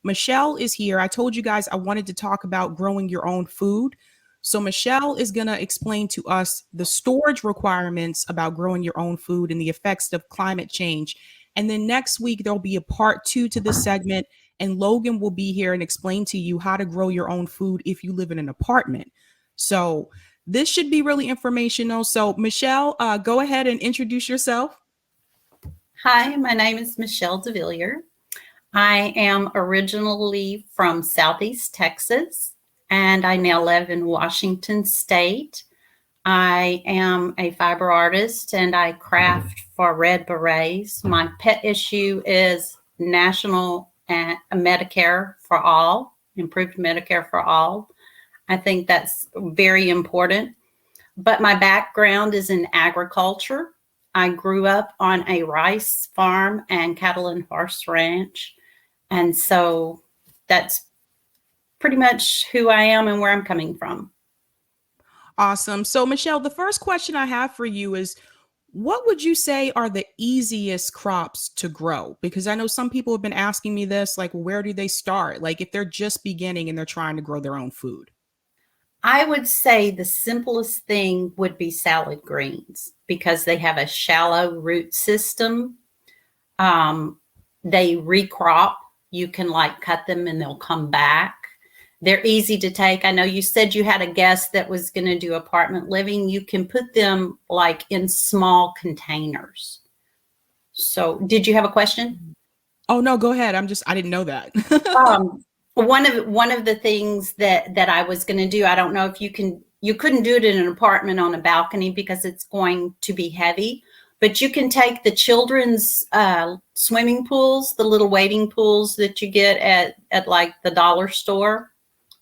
Michelle is here. I told you guys I wanted to talk about growing your own food. So Michelle is going to explain to us the storage requirements about growing your own food and the effects of climate change. And then next week, there'll be a part 2 to this segment. And Logan will be here and explain to you how to grow your own food if you live in an apartment. So this should be really informational. So Michelle, go ahead and introduce yourself. Hi, my name is Michelle DeVillier. I am originally from Southeast Texas, and I now live in Washington State. I am a fiber artist, and I craft for Red Berets. My pet issue is National Medicare for All, improved Medicare for all. I think that's very important. But my background is in agriculture. I grew up on a rice farm and cattle and horse ranch. And so that's pretty much who I am and where I'm coming from. Awesome. So Michelle, the first question I have for you is, what would you say are the easiest crops to grow? Because I know some people have been asking me this, like, where do they start? Like if they're just beginning and they're trying to grow their own food. I would say the simplest thing would be salad greens because they have a shallow root system. They recrop. You can like cut them and they'll come back. They're easy to take. I know you said you had a guest that was going to do apartment living. You can put them like in small containers. So did you have a question? Oh, no, go ahead. I didn't know that. One of the things that I was going to do, I don't know if you couldn't do it in an apartment on a balcony because it's going to be heavy. But you can take the children's swimming pools, the little wading pools that you get at like the dollar store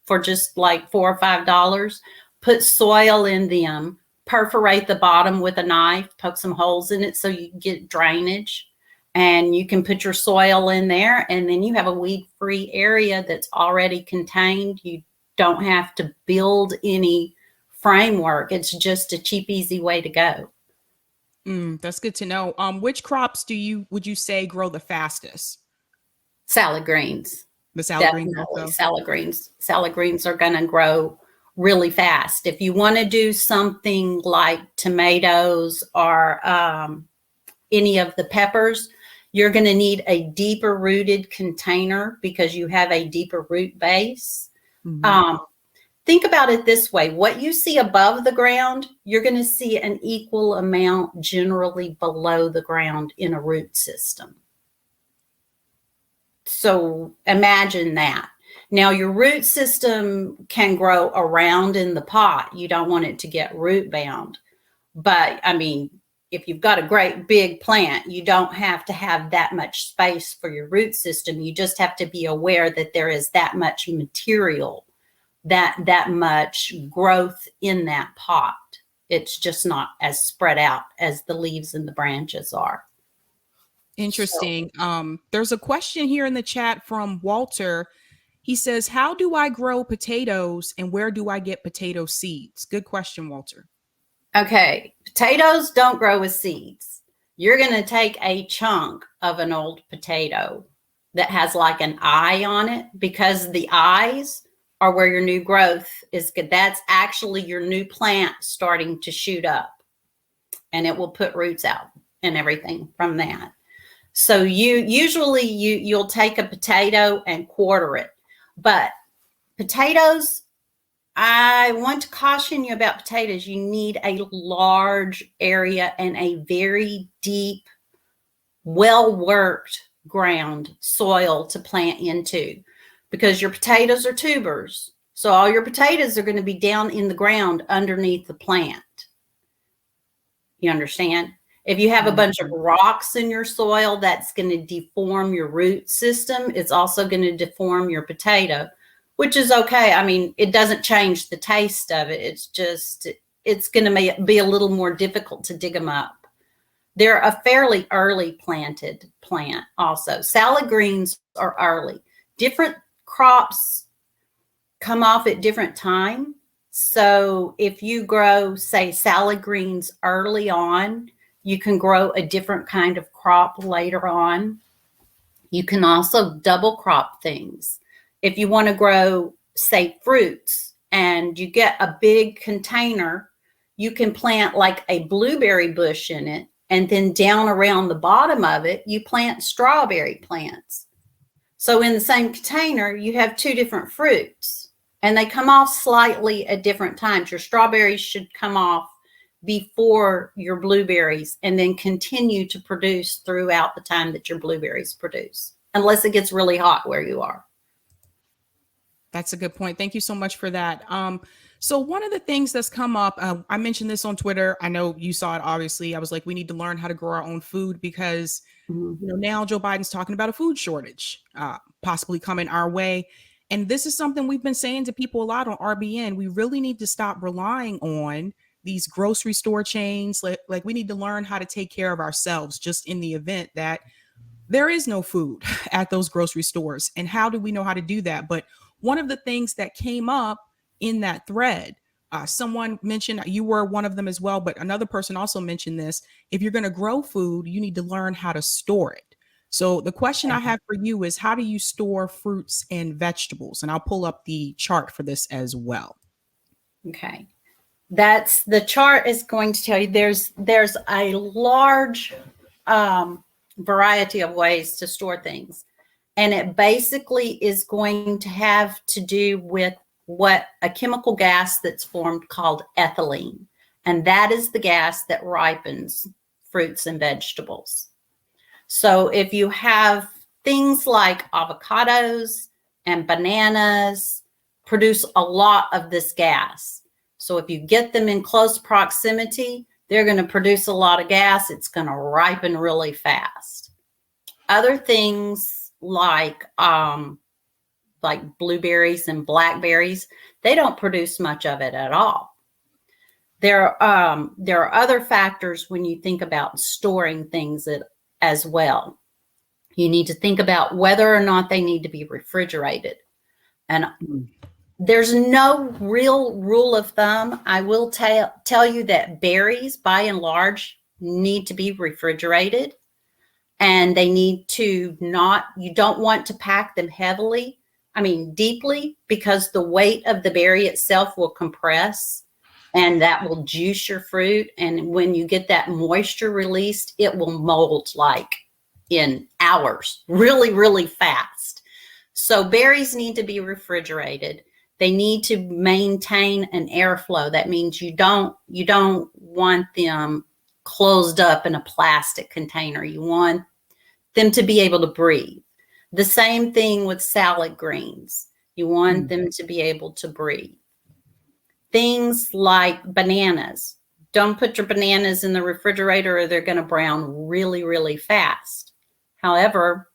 for just like $4 or $5, put soil in them, perforate the bottom with a knife, poke some holes in it so you get drainage. And you can put your soil in there and then you have a weed-free area that's already contained. You don't have to build any framework. It's just a cheap, easy way to go. That's good to know. Which crops would you say grow the fastest? Salad greens. The salad greens Definitely also? Salad greens. Salad greens are going to grow really fast. If you want to do something like tomatoes or any of the peppers, you're going to need a deeper rooted container because you have a deeper root base. Mm-hmm. Think about it this way. What you see above the ground, you're going to see an equal amount generally below the ground in a root system. So imagine that. Now your root system can grow around in the pot. You don't want it to get root bound. But I mean, if you've got a great big plant, you don't have to have that much space for your root system. You just have to be aware that there is that much material, that much growth in that pot. It's just not as spread out as the leaves and the branches are. Interesting. So, there's a question here in the chat from Walter. He says, how do I grow potatoes and where do I get potato seeds? Good question, Walter. Okay. Potatoes don't grow with seeds. You're going to take a chunk of an old potato that has like an eye on it because the eyes are where your new growth is good. That's actually your new plant starting to shoot up and it will put roots out and everything from that. So you'll take a potato and quarter it, but potatoes, I want to caution you about potatoes. You need a large area and a very deep, well-worked ground soil to plant into because your potatoes are tubers. So all your potatoes are going to be down in the ground underneath the plant. You understand? If you have a bunch of rocks in your soil, that's going to deform your root system. It's also going to deform your potato, which is okay. I mean, it doesn't change the taste of it. It's just, it's going to be a little more difficult to dig them up. They're a fairly early planted plant also. Salad greens are early. Different crops come off at different time. So if you grow, say, salad greens early on, you can grow a different kind of crop later on. You can also double crop things. If you want to grow, say, fruits, and you get a big container, you can plant like a blueberry bush in it, and then down around the bottom of it, you plant strawberry plants. So in the same container, you have two different fruits, and they come off slightly at different times. Your strawberries should come off before your blueberries and then continue to produce throughout the time that your blueberries produce, unless it gets really hot where you are. That's a good point. Thank you so much for that. So one of the things that's come up, I mentioned this on Twitter. I know you saw it, obviously. I was like, we need to learn how to grow our own food because now Joe Biden's talking about a food shortage possibly coming our way. And this is something we've been saying to people a lot on RBN. We really need to stop relying on these grocery store chains. Like we need to learn how to take care of ourselves just in the event that there is no food at those grocery stores. And how do we know how to do that? But one of the things that came up in that thread, someone mentioned, you were one of them as well, but another person also mentioned this. If you're going to grow food, you need to learn how to store it. So the question I have for you is, how do you store fruits and vegetables? And I'll pull up the chart for this as well. Okay. That's the chart is going to tell you there's a large variety of ways to store things. And it basically is going to have to do with what a chemical gas that's formed called ethylene. And that is the gas that ripens fruits and vegetables. So if you have things like avocados and bananas produce a lot of this gas. So if you get them in close proximity, they're going to produce a lot of gas. It's going to ripen really fast. Other things like blueberries and blackberries, they don't produce much of it at all. There are other factors when you think about storing things as well. You need to think about whether or not they need to be refrigerated. And there's no real rule of thumb. I will tell you that berries, by and large, need to be refrigerated. And they need to you don't want to pack them deeply, because the weight of the berry itself will compress and that will juice your fruit. And when you get that moisture released, it will mold like in hours, really, really fast. So berries need to be refrigerated. They need to maintain an airflow. That means you don't want them closed up in a plastic container. You want them to be able to breathe. The same thing with salad greens. You want them to be able to breathe. Things like bananas. Don't put your bananas in the refrigerator or they're going to brown really, really fast. However,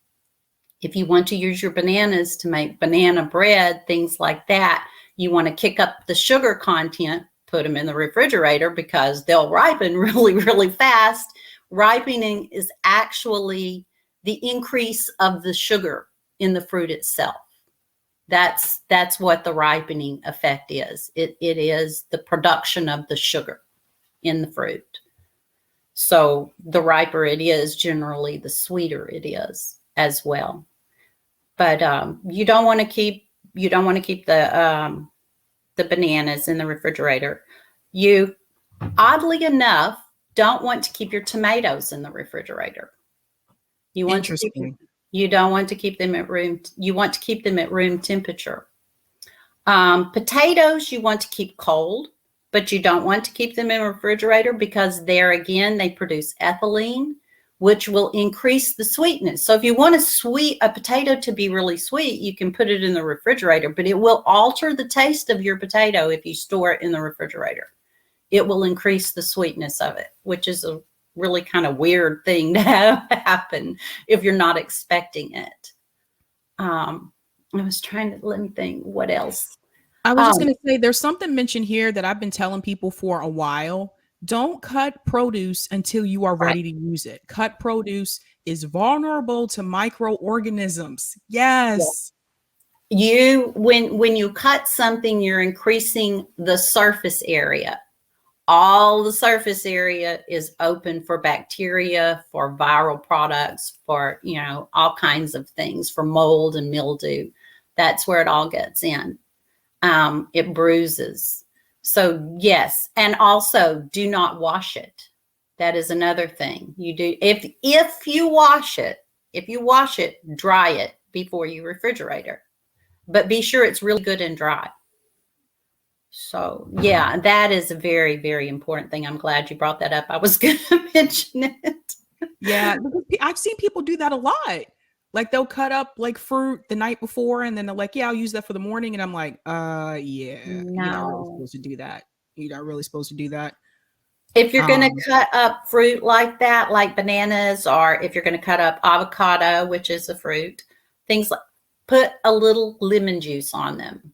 if you want to use your bananas to make banana bread, things like that, you want to kick up the sugar content, put them in the refrigerator because they'll ripen really, really fast. Ripening is actually the increase of the sugar in the fruit itself. That's what the ripening effect is. It is the production of the sugar in the fruit. So the riper it is, generally the sweeter it is as well. But you don't want to keep the bananas in the refrigerator. You, oddly enough, don't want to keep your tomatoes in the refrigerator. You don't want to keep them at room. You want to keep them at room temperature. Potatoes you want to keep cold, but you don't want to keep them in a refrigerator because there again they produce ethylene, which will increase the sweetness. So if you want a potato to be really sweet, you can put it in the refrigerator, but it will alter the taste of your potato if you store it in the refrigerator. It will increase the sweetness of it, which is a really kind of weird thing to have happen if you're not expecting it. I was trying to let me think what else. I was just going to say, there's something mentioned here that I've been telling people for a while. Don't cut produce until you are ready to use it. Cut produce is vulnerable to microorganisms. Yes. When you cut something, you're increasing the surface area all the surface area is open for bacteria, for viral products, for, all kinds of things, for mold and mildew. That's where it all gets in. It bruises. So yes, and also do not wash it. That is another thing you do. If you wash it, dry it before you refrigerate it. But be sure it's really good and dry. So yeah, that is a very, very important thing. I'm glad you brought that up. I was going to mention it. Yeah, because I've seen people do that a lot. Like they'll cut up like fruit the night before and then they're like, yeah, I'll use that for the morning. And I'm like, yeah, you're not really No. supposed to do that. You're not really supposed to do that. If you're going to cut up fruit like that, like bananas, or if you're going to cut up avocado, which is a fruit, things like, put a little lemon juice on them,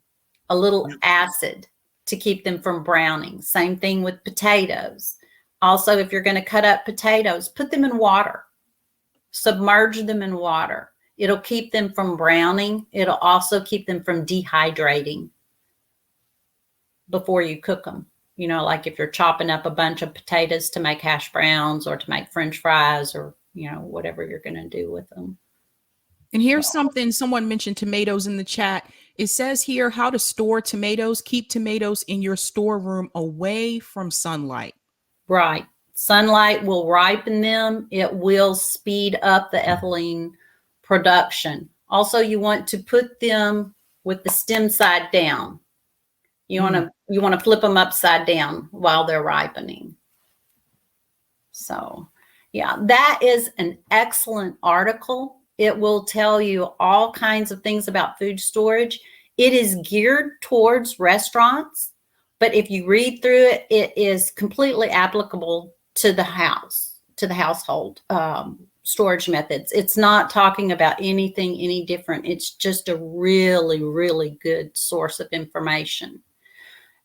a little acid to keep them from browning. Same thing with potatoes. Also, if you're going to cut up potatoes, put them in water, submerge them in water. It'll keep them from browning. It'll also keep them from dehydrating before you cook them. Like if you're chopping up a bunch of potatoes to make hash browns or to make French fries or, whatever you're going to do with them. And here's something someone mentioned tomatoes in the chat. It says here how to store tomatoes. Keep tomatoes in your storeroom away from sunlight. Right. Sunlight will ripen them. It will speed up the ethylene production. Also, you want to put them with the stem side down. You want to flip them upside down while they're ripening. So, yeah, that is an excellent article. It will tell you all kinds of things about food storage. It is geared towards restaurants, but if you read through it, it is completely applicable to the household storage methods. It's not talking about anything any different. It's just a really, really good source of information.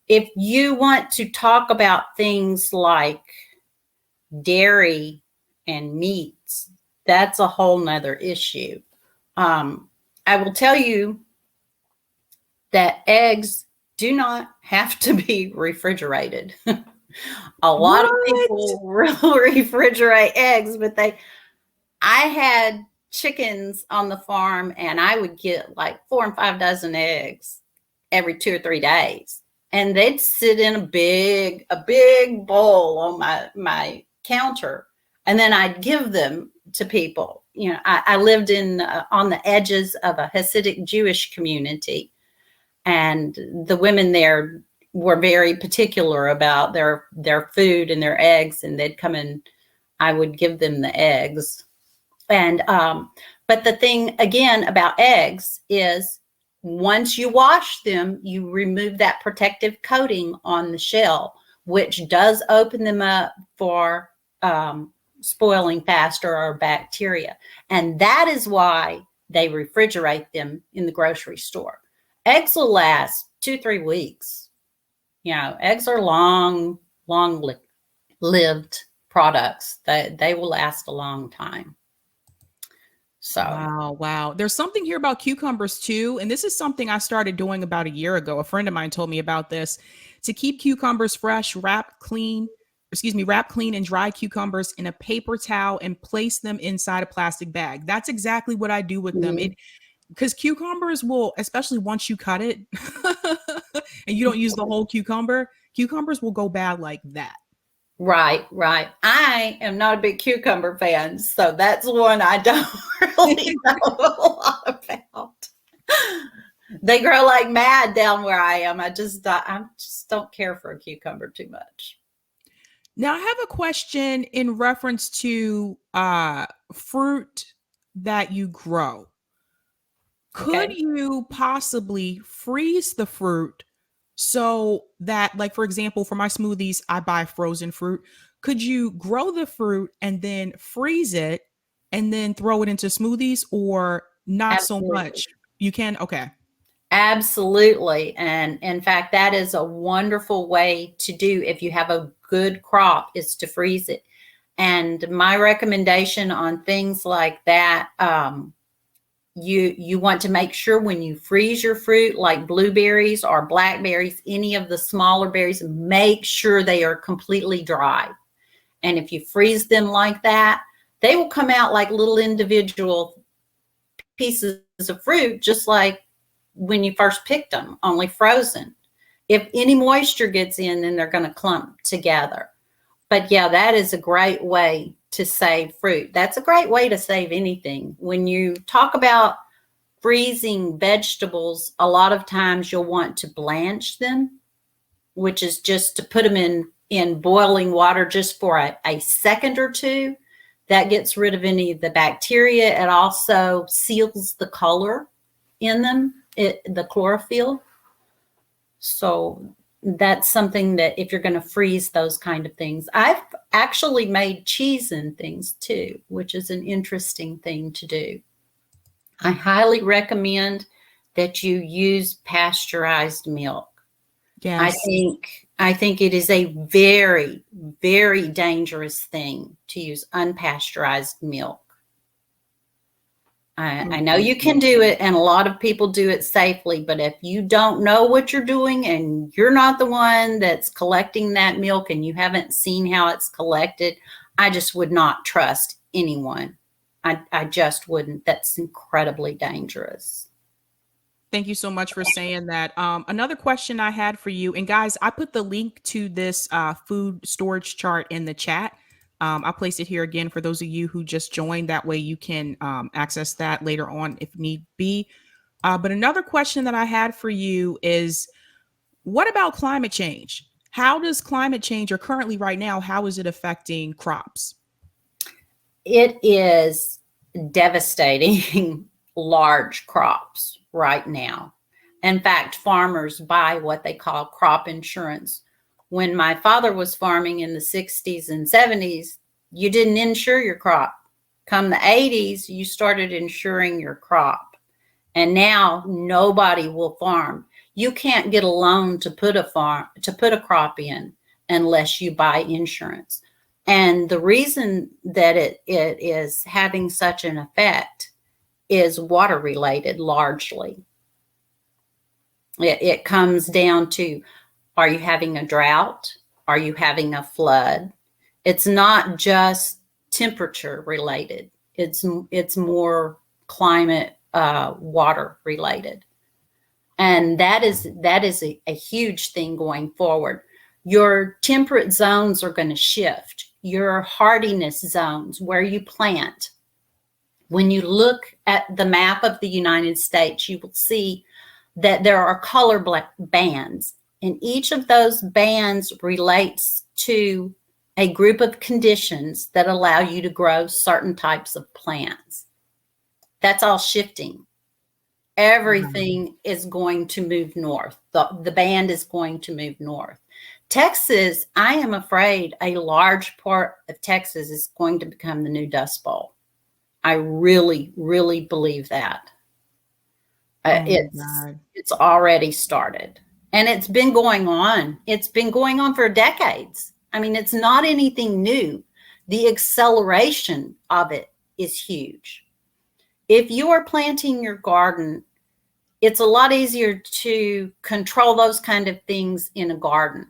If you want to talk about things like dairy and meats, that's a whole nother issue. I will tell you that eggs do not have to be refrigerated. A lot of people refrigerate eggs, but I had chickens on the farm and I would get like 4 and 5 dozen eggs every 2 or 3 days. And they'd sit in a big bowl on my counter. And then I'd give them to people. I lived on the edges of a Hasidic Jewish community. And the women there were very particular about their food and their eggs. And they'd come and I would give them the eggs. And but the thing, again, about eggs is once you wash them, you remove that protective coating on the shell, which does open them up for spoiling faster or bacteria. And that is why they refrigerate them in the grocery store. Eggs will last 2-3 weeks. Eggs are long lived products. They will last a long time. So wow. There's something here about cucumbers too. And this is something I started doing about a year ago. A friend of mine told me about this. To keep cucumbers fresh, wrap clean and dry cucumbers in a paper towel and place them inside a plastic bag. That's exactly what I do with them. Because cucumbers will, especially once you cut it and you don't use the whole cucumbers will go bad like that. Right. I am not a big cucumber fan, so that's one I don't really know a lot about. They grow like mad down where I am. I just don't care for a cucumber too much. Now I have a question in reference to fruit that you grow. Could you possibly freeze the fruit so that, like, for example, for my smoothies, I buy frozen fruit. Could you grow the fruit and then freeze it and then throw it into smoothies, or not Absolutely. so much? You can? Okay. Absolutely. And in fact, that is a wonderful way to do if you have a good crop, is to freeze it. And my recommendation on things like that, You want to make sure when you freeze your fruit, like blueberries or blackberries, any of the smaller berries, make sure they are completely dry. And if you freeze them like that, they will come out like little individual pieces of fruit, just like when you first picked them, only frozen. If any moisture gets in, then they're going to clump together. But yeah, that is a great way to save fruit. That's a great way to save anything. When you talk about freezing vegetables, a lot of times you'll want to blanch them, which is just to put them in boiling water just for a second or two. That gets rid of any of the bacteria. It also seals the color in them, the chlorophyll. So that's something that if you're going to freeze those kind of things. I've actually made cheese and things too, which is an interesting thing to do. I highly recommend that you use pasteurized milk. Yes. I think it is a very, very dangerous thing to use unpasteurized milk. I know you can do it, and a lot of people do it safely, but if you don't know what you're doing and you're not the one that's collecting that milk and you haven't seen how it's collected, I just would not trust anyone. I just wouldn't. That's incredibly dangerous. Thank you so much for saying that. Another question I had for you, and guys, I put the link to this food storage chart in the chat. I'll place it here again for those of you who just joined. That way you can access that later on if need be. But another question that I had for you is, what about climate change? How does climate change, or currently right now, how is it affecting crops? It is devastating large crops right now. In fact, farmers buy what they call crop insurance. When my father was farming in the 60s and 70s, you didn't insure your crop. Come the 80s, you started insuring your crop. And now nobody will farm. You can't get a loan to put a crop in unless you buy insurance. And the reason that it is having such an effect is water related largely. It comes down to, are you having a drought? Are you having a flood? It's not just temperature related. It's more climate, water related. And that is a huge thing going forward. Your temperate zones are going to shift. Your hardiness zones, where you plant. When you look at the map of the United States, you will see that there are color bands, and each of those bands relates to a group of conditions that allow you to grow certain types of plants. That's all shifting. Everything is going to move north. The band is going to move north. Texas, I am afraid a large part of Texas is going to become the new Dust Bowl. I really, really believe that. It's already started, and it's been going on. It's been going on for decades. I mean, it's not anything new. The acceleration of it is huge. If you are planting your garden, it's a lot easier to control those kind of things in a garden,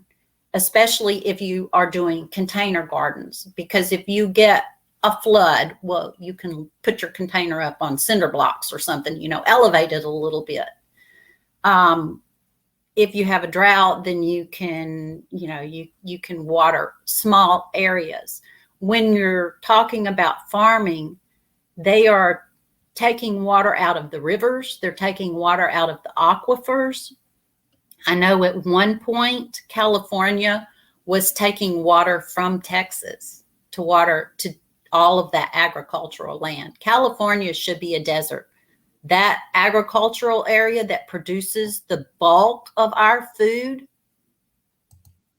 especially if you are doing container gardens, because if you get a flood, well, you can put your container up on cinder blocks or something, elevate it a little bit. If you have a drought, then you can, you can water small areas. When you're talking about farming, they are taking water out of the rivers. They're taking water out of the aquifers. I know at one point, California was taking water from Texas to water to all of that agricultural land. California should be a desert. That agricultural area that produces the bulk of our food,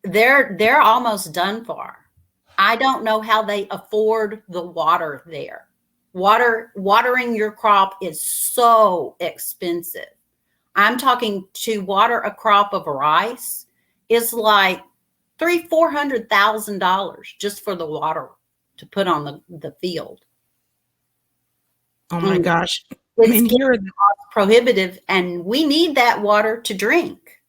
they're almost done for. I don't know how they afford the water there. Watering your crop is so expensive. I'm talking to water a crop of rice is like $300,000-$400,000 just for the water to put on the field. Oh my gosh. I It's mean, getting here, cost prohibitive, and we need that water to drink.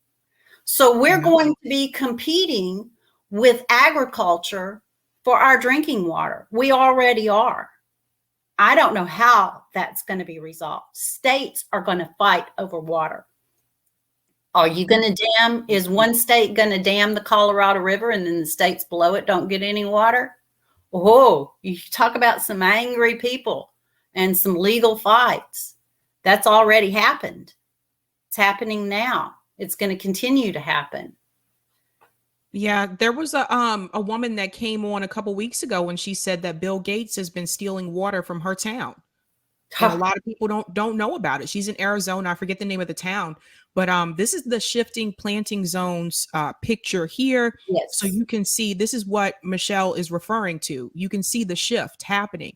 So we're yeah. going to be competing with agriculture for our drinking water. We already are. I don't know how that's going to be resolved. States are going to fight over water. Are you going to dam? Is one state going to dam the Colorado River and then the states below it don't get any water? Oh, you talk about some angry people and some legal fights. That's already happened. It's happening now. It's going to continue to happen. Yeah, there was a woman that came on a couple weeks ago when she said that Bill Gates has been stealing water from her town. And a lot of people don't know about it. She's in Arizona. I forget the name of the town, but this is the shifting planting zones picture here. So Yes. you can see this is what Michelle is referring to. You can see the shift happening.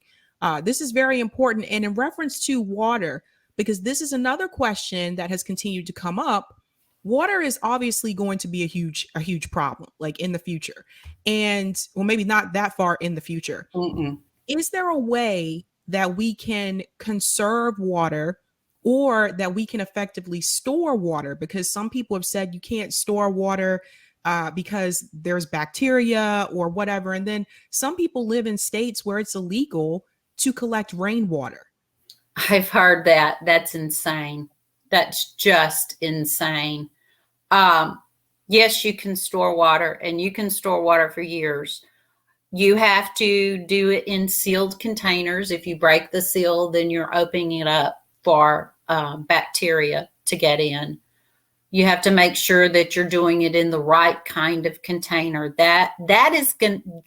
This is very important. And in reference to water, because this is another question that has continued to come up. Water is obviously going to be a huge problem, like in the future, and well, maybe not that far in the future. Mm-mm. Is there a way that we can conserve water or that we can effectively store water? Because some people have said you can't store water because there's bacteria or whatever. And then some people live in states where it's illegal to collect rainwater. I've heard that. That's insane. That's just insane. Yes, you can store water, and you can store water for years. You have to do it in sealed containers. If you break the seal, then you're opening it up for bacteria to get in. You have to make sure that you're doing it in the right kind of container. That is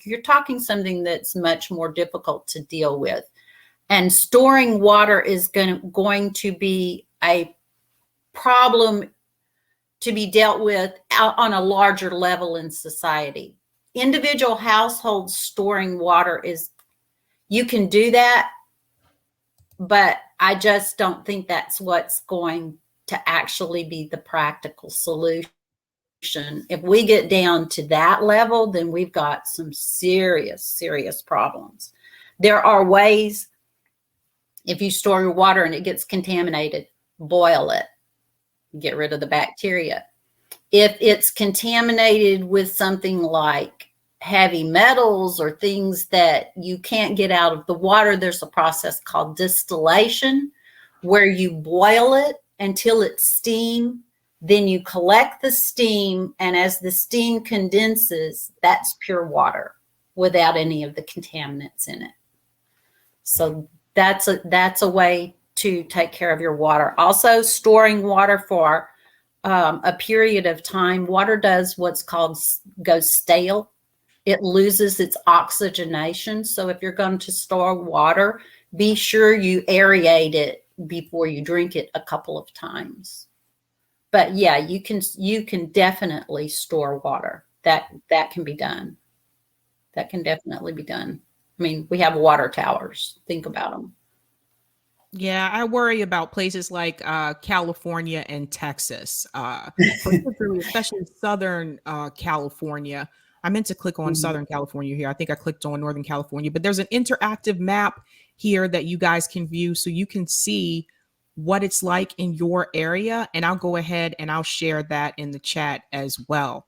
you're talking something that's much more difficult to deal with. And storing water is going to be a problem to be dealt with on a larger level in society. Individual households storing water you can do that, but I just don't think that's what's going to actually be the practical solution. If we get down to that level, then we've got some serious, serious problems. There are ways, if you store your water and it gets contaminated, boil it, get rid of the bacteria. If it's contaminated with something like heavy metals or things that you can't get out of the water, there's a process called distillation where you boil it until it's steam. Then you collect the steam, and as the steam condenses, that's pure water without any of the contaminants in it. So that's a way to take care of your water. Also, storing water for a period of time. Water does what's called goes stale. It loses its oxygenation. So if you're going to store water, be sure you aerate it before you drink it a couple of times. But yeah, you can definitely store water. That can be done. That can definitely be done. I mean, we have water towers. Think about them. Yeah, I worry about places like California and Texas, particularly, especially Southern California. I meant to click on Mhm. Southern California here. I think I clicked on Northern California, but there's an interactive map here that you guys can view so you can see what it's like in your area. And I'll go ahead and I'll share that in the chat as well.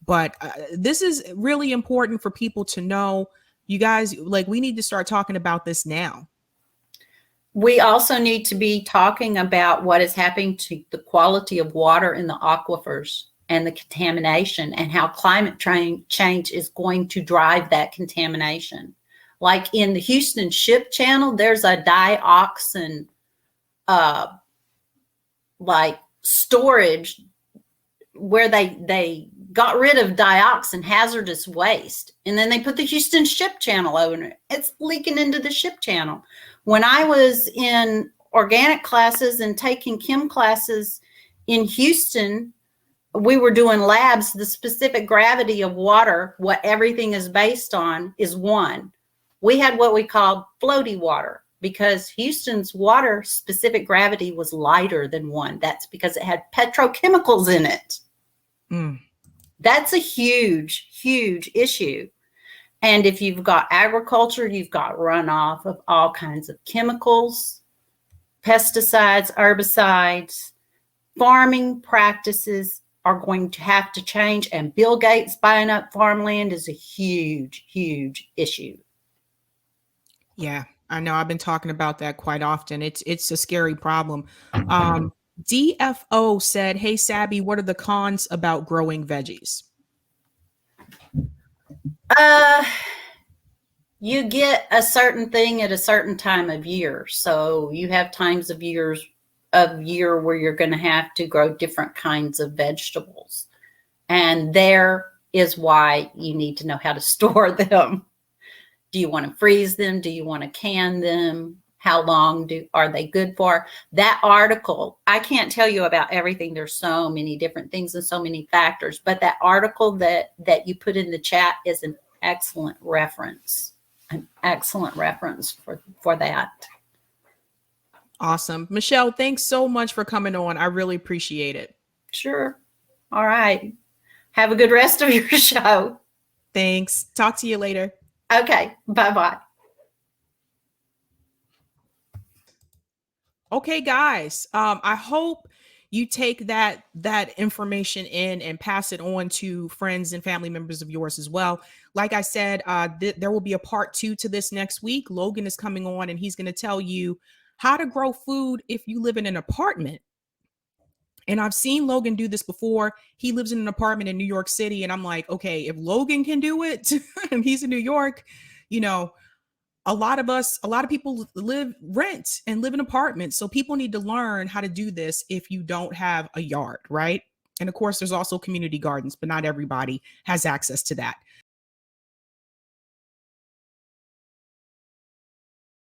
But this is really important for people to know. You guys, like, we need to start talking about this now. We also need to be talking about what is happening to the quality of water in the aquifers and the contamination, and how climate change is going to drive that contamination. Like in the Houston Ship Channel, there's a dioxin like storage where they got rid of dioxin, hazardous waste, and then they put the Houston Ship Channel over it. It's leaking into the ship channel. When I was in organic classes and taking chem classes in Houston, we were doing labs. The specific gravity of water, what everything is based on, is 1. We had what we called floaty water because Houston's water specific gravity was lighter than 1. That's because it had petrochemicals in it. Mm. That's a huge, huge issue. And if you've got agriculture, you've got runoff of all kinds of chemicals. pesticides, herbicides, farming practices are going to have to change, and Bill Gates buying up farmland is a huge, huge issue. Yeah, I know. I've been talking about that quite often. It's a scary problem. DFO said, "Hey Sabby, what are the cons about growing veggies?" You get a certain thing at a certain time of year. So you have times of year where you're going to have to grow different kinds of vegetables. And there is why you need to know how to store them. Do you want to freeze them? Do you want to can them? How long are they good for? That article, I can't tell you about everything. There's so many different things and so many factors, but that article that you put in the chat is an excellent reference for that. Awesome. Michelle, thanks so much for coming on. I really appreciate it. Sure. All right. Have a good rest of your show. Thanks. Talk to you later. Okay. Bye-bye. Okay, guys. I hope you take that information in and pass it on to friends and family members of yours as well. Like I said, there will be a part 2 to this next week. Logan is coming on and he's going to tell you how to grow food if you live in an apartment. And I've seen Logan do this before. He lives in an apartment in New York City. And I'm like, okay, if Logan can do it and he's in New York, you know, a lot of people rent and live in apartments. So people need to learn how to do this if you don't have a yard, right? And of course, there's also community gardens, but not everybody has access to that.